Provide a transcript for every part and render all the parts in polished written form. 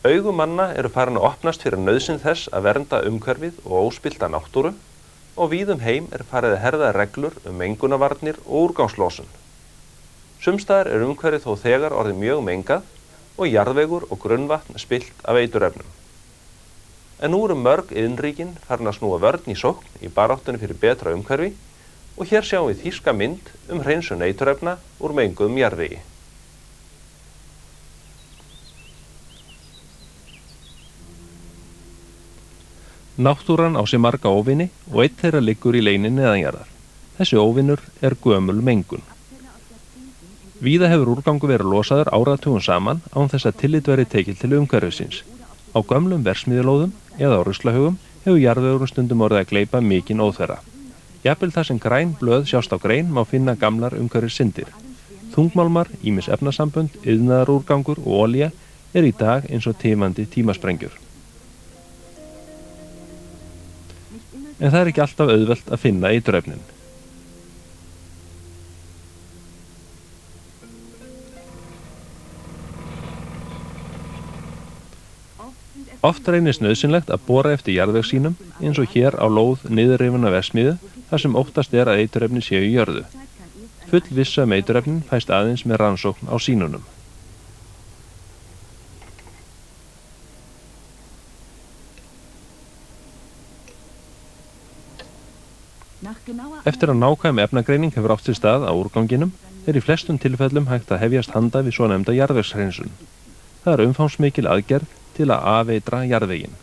Augu manna eru farin að opnast fyrir nauðsyn þess að vernda umhverfið og óspillta náttúru og víðum heim farið að herða reglur mengunarvarnir og úrgangslosun. Sumstaðar umhverfið þó þegar orðið mjög mengað og jarðvegur og grunnvatn spillt af eiturefnum. En nú mörg iðnríkin farin að snúa vörn í sókn í baráttunni fyrir betra umhverfi og hér sjáum við þýska mynd hreinsun eiturefna úr menguðum jarðvegi. Náttúran á sér marga óvini og einn þeirra liggur í leyni neðanjarðar. Þessi óvinur gömul mengun. Víða hefur úrgangur verið losaður áratugum saman án þess að tillit verið tekið til umhverfisins. Á gömlum verksmiðjulóðum eða á ruslahögum hefur jarðvegurinn stundum orðið að gleypa mikinn óþverra. Jafnvel þar sem græn blöð sjást á grein má finna gamlar umhverfissyndir. Þungmálmar, ýmis efnasambönd, iðnaðarúrgangur og olía í dag eins og tifandi tímasprengjur. En það ekki alltaf auðvelt að finna eiturefnin. Oft reynist nauðsynlegt að bora eftir jarðvegssýnum eins og hér á lóð niðurrifinna verksmiðju þar sem óttast að eiturefni séu í jörðu. Full vissa eiturefnin fæst aðeins með rannsókn á sýnunum. Eftir að nákvæm efnagreining hefur átt sér stað á úrganginum í flestum tilfellum hægt að hefjast handa við svonefnda jarðvegshreinsun. Það umfangsmikil aðgerð til að afeitra jarðveginn.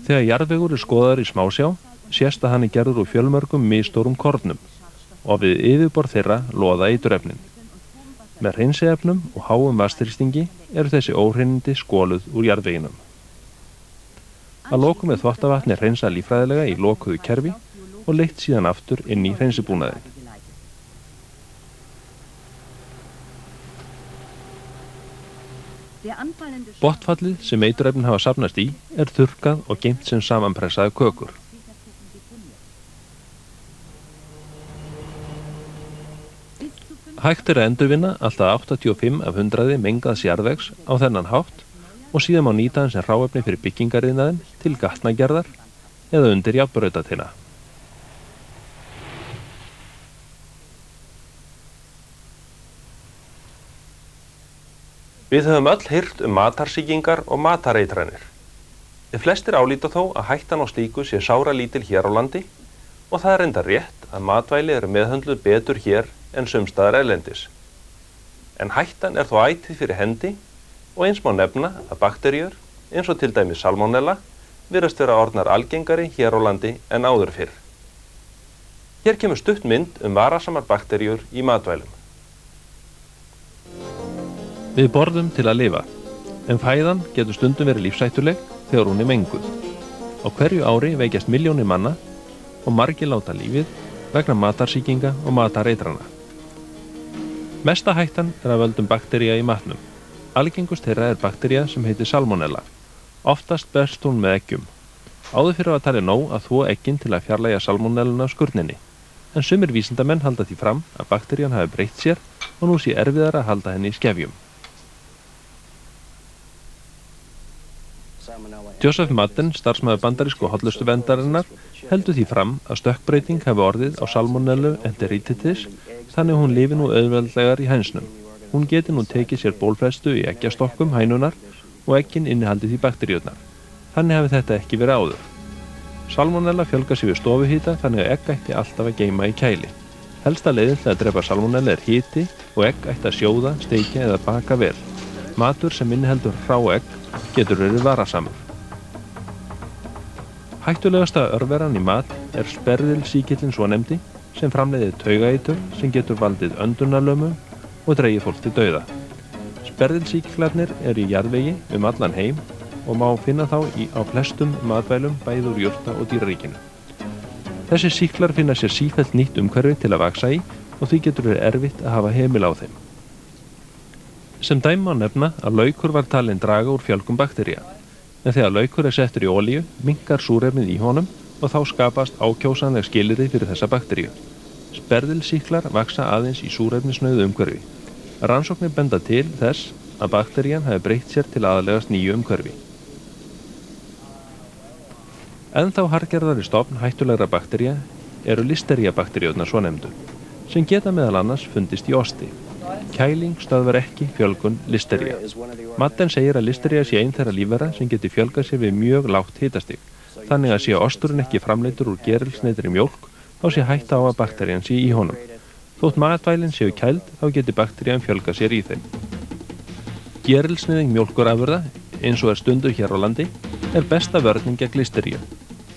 Þegar jarðvegur skoðaður í smásjá sést að hann gerður úr fjölmörgum misstórum kornum og við yfirborð þeirra loða eiturefnin. Með hreinsiefnum og háum vatnsþrýstingi þessi óhreinindi skoluð úr jarðveginum. Að lokum þvottavatni hreinsað líffræðilega í lokuðu kerfi og leitt síðan aftur inn í hreinsibúnaðinn. Botnfallið sem eiturefnin hafa safnast í þurrkað og geymt sem samanpressaði kökur. Hægt að endurvinna alltaf 85 af 100 mengaðs jarðvegs á þennan hátt og síðan má nýta hann sem hráefni fyrir byggingariðnaðinn til gatnagerðar eða undir járnbrautatina. Við höfum öll heyrt matarsýkingar og matareitranir. Flestir álíta þó að hættan á slíku sé sáralítil hér á landi og það reyndar rétt að matvæli meðhöndluð betur hér en sumstaðar erlendis. En hættan þó ætíð fyrir hendi og eins má nefna að bakteríur, eins og til dæmis salmonella, virðast vera orðnar algengari hér á landi en áður fyrr. Hér kemur stutt mynd varasamar bakteríur í matvælum. Við borðum til að lifa, en fæðan getur stundum verið lífshættuleg þegar hún menguð. Á hverju ári veikjast milljónir manna og margir láta lífið vegna matarsýkinga og matareitrana. Mesta hættan af völdum baktería í matnum. Algengust þeirra baktería sem heitir salmonella. Oftast berst hún með eggjum. Áður fyrir var talið nóg að þvo eggin til að fjarlægja salmonelluna af skurninni. En sumir vísindamenn halda því fram að bakterían hafi breytt sér og nú sé erfiðara að halda henni í skefjum. Joseph Madden, starfsmaður bandarísku hollustuverndarinnar, heldur því fram að stökkbreyting hafi orðið á salmonellu enteritis, þannig hún lifi nú auðveldlegar í hænsnum. Hún geti nú tekið sér bólfestu í eggjastokkum hænunar og eggin innihaldi því bakteríurnar. Þannig hafi þetta ekki verið áður. Salmonella fjölgar sér við stofuhita þannig að egg ætti alltaf að geyma í kæli. Helsta leiðin til að drepa salmonella hiti og egg ætti að sjóða, steikja eða baka vel. Matur sem inniheldur hrá egg getur verið varasamur. Hættulegasta örveran í mat sperðilsýkillinn svonefndi sem framleiðir taugaeitur sem getur valdið öndunarlömun og dregið fólk til dauða. Sperðilsýklarnir í jarðvegi allan heim og má finna þá á flestum matvælum bæði úr jurta- og dýraríkinu. Þessi sýklar finna sér sífellt nýtt umhverfi til að vaxa í og því getur verið erfitt að hafa heimil á þeim. Sem dæmi má nefna að laukur var talinn draga úr fjölgun baktería. En þegar laukur settur í olíu, minnkar súrefnið í honum og þá skapast ákjósanleg skilyrði fyrir þessa bakteríu. Sperðilsýklar vaxa aðeins í súrefnisnauðu umhverfi. Rannsóknir benda til þess að bakterían hafi breytt sér til aðlegast nýju umhverfi. Ennþá harðgerðari stofn hættulegra baktería eru listeríabakteríurnar svonefndu, sem geta meðal annars fundist í osti. Kæling stöðvar ekki fjölgun listería. Madden segir að listería sé ein þeirra lífvera sem geti fjölgað sér við mjög lágt hitastig. Þannig að sé osturinn ekki framleiddur úr gerilsneyddri mjólk, þá sé hætta á að bakterían sé í honum. Þótt matvælin séu kæld, þá geti bakterían fjölgað sér í þeim. Gerilsneydding mjólkurafurða, eins og stunduð hér á landi, besta vörnin gegn listeríu.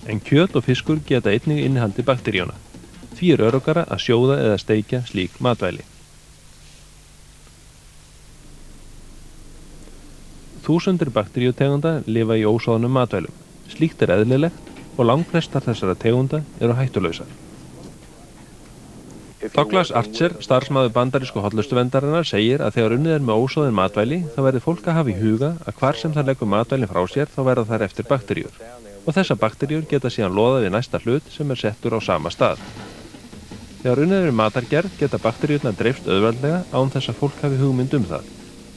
En kjöt og fiskur geta einnig innihaldið bakteríuna. Því öruggara að sjóða eða steikja slík matvæli. Þúsundir bakteríutegunda lifa í ósoðnum matvælum. Slíkt eðlilegt og langflestar þessara tegunda eru hættulausar. Douglas Archer, starfsmaður bandarísku hollustuverndarinnar, segir að þegar unnið með ósoðin matvæli þá verði fólk að hafa í huga að hvar sem það leggur matvælin frá sér þá verða þær eftir bakteríur. Og þessar bakteríur geta síðan loðað við næsta hlut sem settur á sama stað. Þegar unnið matargerð geta bakteríurnar dreifst auðveldlega án þess að fólk hafi hugmynd það.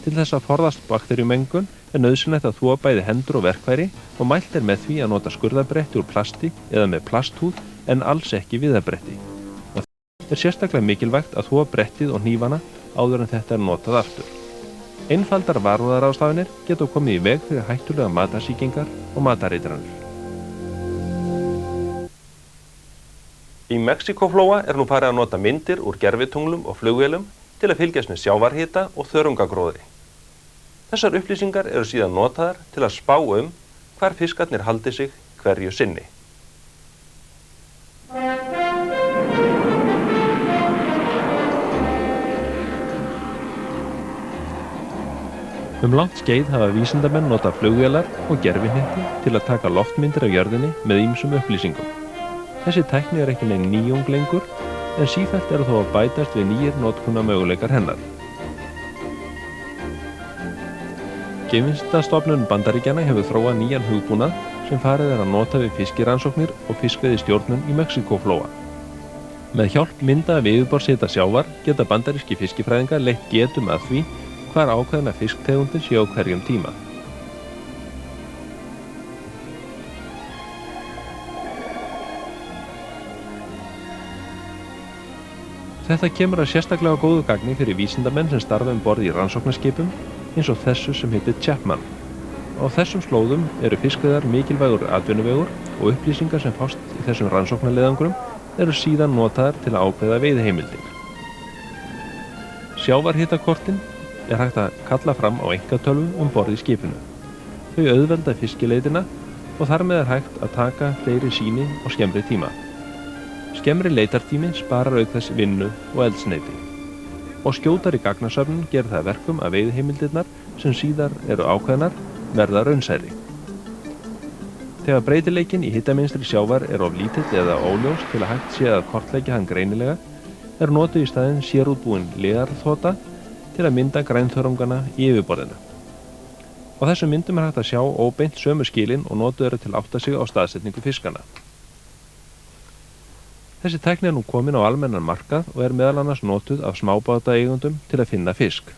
Til þess að forðast bakteríumengun nauðsynlegt að þvo bæði hendur og verkfæri og mælt með því að nota skurðabretti úr plasti eða með plasthúð en alls ekki viðarbretti. Og sérstaklega mikilvægt að þvo brettið og hnífana áður en þetta notað aftur. Einfaldar varúðaráðstafanir geta komið í veg fyrir hættulega matarsýkingar og matareitranir. Í Mexíkóflóa nú farið að nota myndir úr gervitunglum og flugvélum til að fylgjast með sjávarhita og þörungagróðri. Þessar upplýsingar eru síðan notaðar til að spá hvar fiskarnir haldi sig hverju sinni. Langt skeið hafa vísindamenn notað flugvélar og gervihneti til að taka loftmyndir af jörðinni með ýmsum upplýsingum. Þessi tækni ekki nein nýjung lengur, en sífellt þó að bætast við nýjir notkunarmöguleikar hennar. Geimvísindastofnun Bandaríkjanna hefur þróað nýjan hugbúnað sem farið að nota við fiskirannsóknir og fiskveiðistjórnun í Mexíkóflóa. Með hjálp mynda af yfirborðshita sjávar geta bandaríski fiskifræðingar leitt getum að því hvar ákveðna fisktegundir séu á hverjum tíma. Þetta kemur að sérstaklega góðu gagni fyrir vísindamenn sem starfa borð í rannsóknarskipum eins og þessu sem heitir Chapman. Á þessum slóðum eru fiskveiðar mikilvægur atvinnuvegur og upplýsingar sem fást í þessum rannsóknarleiðangrum eru síðan notaðar til að ákveða veiðiheimildir. Sjávarhitakortin hægt að kalla fram á einkatölvu borð í skipinu. Þau auðvelda fiskileitina og þar með hægt að taka fleiri sýni á skemmri tíma. Skemmri leitartími sparar auk þess vinnu og eldsneyti. Og skjótari gagnasöfnun gerir það verkum að veiðiheimildirnar sem síðar eru ákveðnar verða raunsærri. Þegar breytileikinn í hitamynstri sjávar of lítill eða óljós til að hægt sé að kortleggja hann greinilega, notuð í staðinn sérútbúin leðarþota til að mynda grænþörungana í yfirborðinu. Á þessum myndum hægt að sjá óbeint sömu skilin og notuð til að átta sig á staðsetningu fiskana. Þessi tækni nú komin á almennan markað og meðal annars notuð af smábátaeigendum til að finna fisk.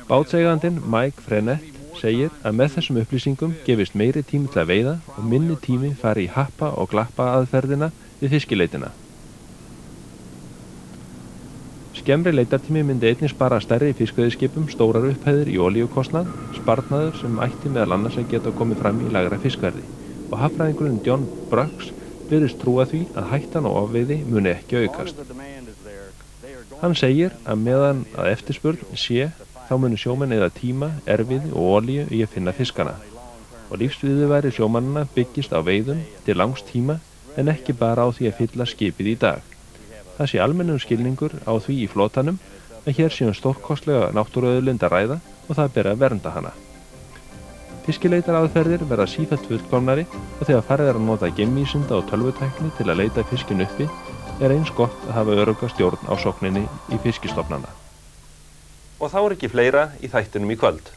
Bátseigandinn Mike Frenette segir að með þessum upplýsingum gefist meiri tími til að veiða og minni tími fari í happa og glappa aðferðina við fiskileitina. Skemmri leitartími myndi einnig spara stærri fiskveiðiskipum stórar upphæðir í olíukostnað, sparnaður sem ætti meðal annars að geta komið fram í lægra fiskverði. Og hagfræðingurinn John Brooks virðist trúa því að hættan á ofveiði muni ekki aukast. Hann segir að meðan að eftirspurn sé, þá muni sjómenn eyða tíma, erfiði og olíu í að finna fiskana. Og lífsviðurværi sjómannanna byggist á veiðum til langs tíma en ekki bara á því að fylla skipið í dag. Það sé almennum skilningur á því í flotanum að hér séum stórkostlega náttúruauðlind að ræða og það beri að vernda hana. Fiskileitaraðferðir verða sífellt fullkomnari og þegar farið að nota geimvísinda og tölvutækni til að leita fiskin uppi eins gott að hafa örugga stjórn á sókninni í fiskistofnana. Og þá ekki fleira í þættinum í kvöld.